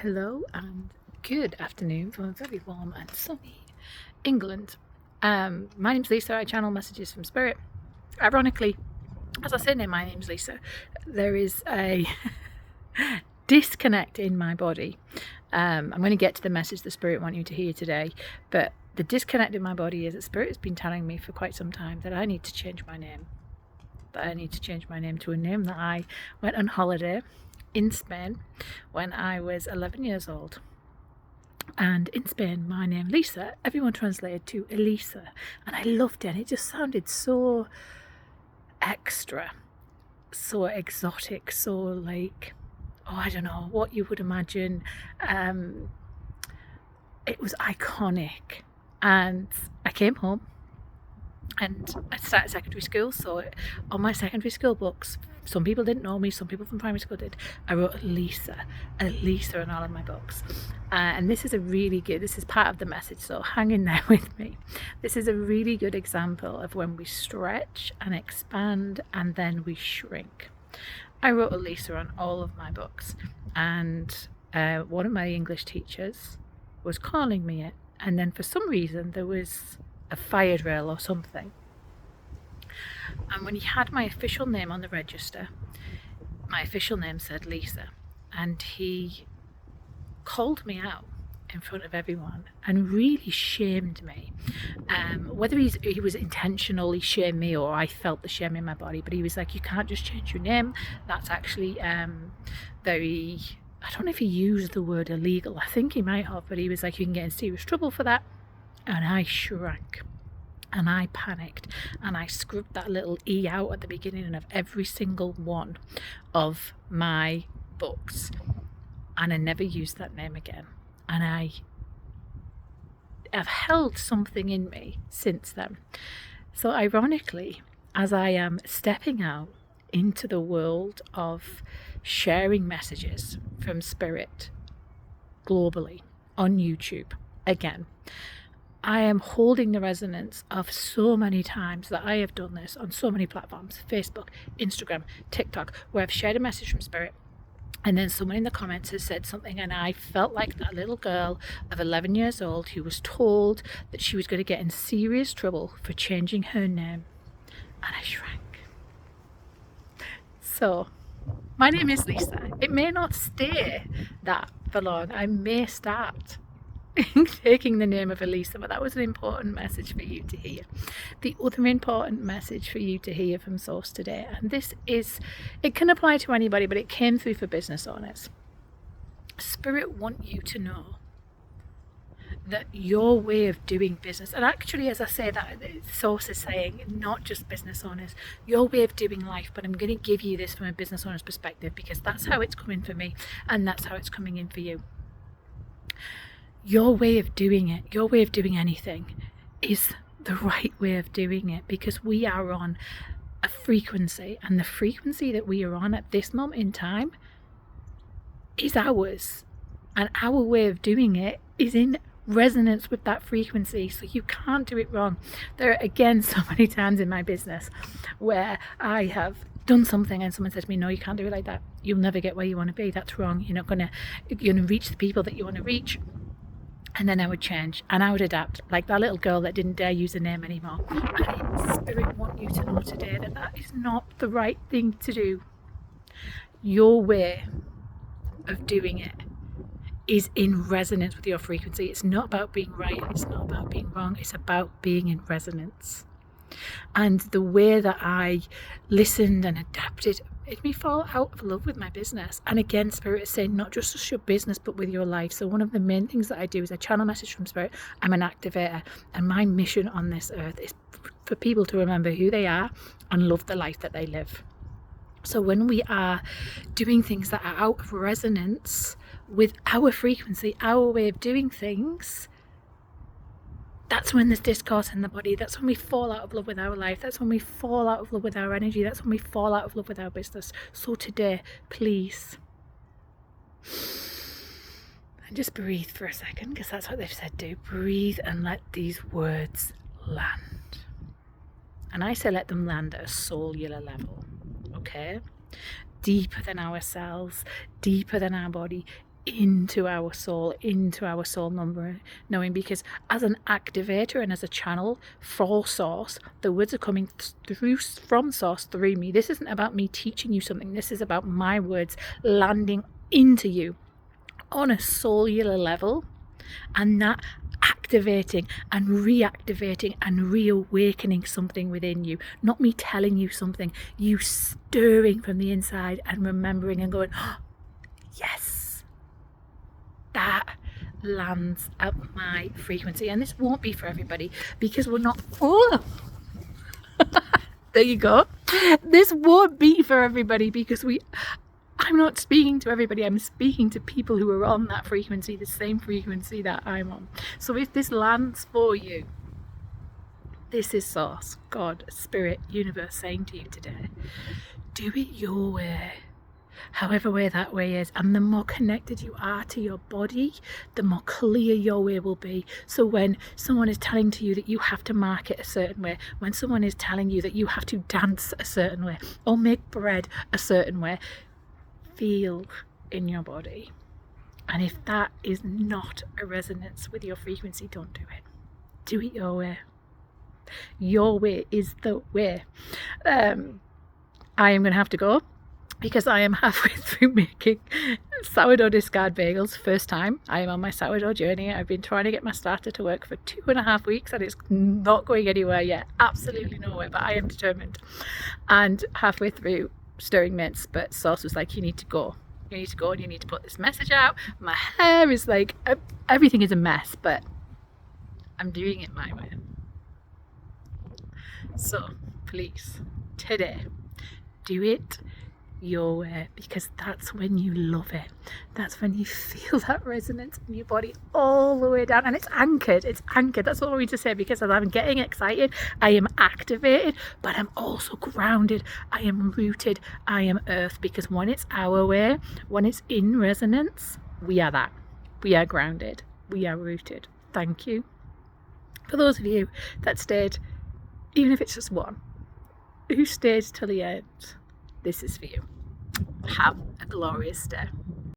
Hello and good afternoon from a very warm and sunny England. My name's Lisa. I channel messages from Spirit. Ironically, as I said, my name's Lisa. There is a disconnect in my body. I'm going to get to the message the Spirit want you to hear today, but the disconnect in my body is that Spirit has been telling me for quite some time that I need to change my name. That I need to change my name to a name that I went on holiday in Spain when I was 11 years old. And in Spain, my name Lisa, everyone translated to Elisa, and I loved it. And it just sounded so extra, so exotic, so like, I don't know what you would imagine. It was iconic, and I came home and I started secondary school. So on my secondary school books, some people didn't know me, some people from primary school did, I wrote Elisa on all of my books. And this is part of the message, so hang in there with me. This is a really good example of when we stretch and expand and then we shrink. I wrote Elisa on all of my books, and one of my English teachers was calling me it, and then for some reason there was a fire drill or something, and when he had my official name on the register, my official name said Lisa, and he called me out in front of everyone and really shamed me. Whether he was intentionally shamed me or I felt the shame in my body, but he was like, you can't just change your name. That's actually very, I don't know if he used the word illegal. I think he might have, but he was like, you can get in serious trouble for that. And I shrank. And I panicked, and I scrubbed that little E out at the beginning of every single one of my books, and I never used that name again. And I have held something in me since then. So ironically, as I am stepping out into the world of sharing messages from Spirit globally on YouTube again, I am holding the resonance of so many times that I have done this on so many platforms, Facebook, Instagram, TikTok, where I've shared a message from Spirit, and then someone in the comments has said something, and I felt like that little girl of 11 years old who was told that she was going to get in serious trouble for changing her name, and I shrank. So my name is Lisa. It may not stay that for long. I may start taking the name of Elisa, but that was an important message for you to hear. The other important message for you to hear from Source today, and it can apply to anybody, but it came through for business owners. Spirit want you to know that your way of doing business, and actually, as I say that, Source is saying not just business owners, your way of doing life, but I'm going to give you this from a business owner's perspective because that's how it's coming for me and that's how it's coming in for you. Your way of doing it, your way of doing anything is the right way of doing it, because we are on a frequency, and the frequency that we are on at this moment in time is ours, and our way of doing it is in resonance with that frequency, so you can't do it wrong. There are, again, so many times in my business where I have done something and someone said to me, no, you can't do it like that, you'll never get where you want to be, that's wrong, you're going to reach the people that you want to reach. And then I would change and I would adapt, like that little girl that didn't dare use a name anymore. And Spirit want you to know today that that is not the right thing to do. Your way of doing it is in resonance with your frequency. It's not about being right, it's not about being wrong, it's about being in resonance. And the way that I listened and adapted made me fall out of love with my business. And again, Spirit is saying not just with your business but with your life. So one of the main things that I do is I channel message from Spirit. I'm an activator, and my mission on this earth is for people to remember who they are and love the life that they live. So when we are doing things that are out of resonance with our frequency, our way of doing things, that's when there's discourse in the body. That's when we fall out of love with our life. That's when we fall out of love with our energy. That's when we fall out of love with our business. So today, please, and just breathe for a second, because that's what they've said, do. Breathe and let these words land. And I say let them land at a cellular level, okay? Deeper than our cells, deeper than our body, into our soul number knowing, because as an activator and as a channel for source, the words are coming through from source through me. This isn't about me teaching you something. This is about my words landing into you on a cellular level, and that activating and reactivating and reawakening something within you. Not me telling you something, you stirring from the inside and remembering and going, oh, yes, that lands at my frequency. And this won't be for everybody, because we're not, oh, there you go. This won't be for everybody, because I'm not speaking to everybody. I'm speaking to people who are on that frequency, the same frequency that I'm on. So if this lands for you, this is source, God, spirit, universe saying to you today, do it your way, however way that way is. And the more connected you are to your body, the more clear your way will be. So when someone is telling to you that you have to market a certain way, when someone is telling you that you have to dance a certain way or make bread a certain way, feel in your body. And if that is not a resonance with your frequency, don't do it. Do it your way. Your way is the way. I am going to have to go, because I am halfway through making sourdough discard bagels. First time I am on my sourdough journey. I've been trying to get my starter to work for 2.5 weeks and it's not going anywhere yet. Absolutely nowhere, but I am determined. And halfway through stirring mince, but Source was like, you need to go and you need to put this message out. My hair is like, everything is a mess, but I'm doing it my way. So please, today, do it your way, because that's when you love it. That's when you feel that resonance in your body all the way down, and it's anchored. That's what I want to say, because as I'm getting excited, I am activated, but I'm also grounded. I am rooted. I am earth, because when it's our way, when it's in resonance, we are that. We are grounded. We are rooted. Thank you. For those of you that stayed, even if it's just one, who stayed till the end, this is for you. Have a glorious day.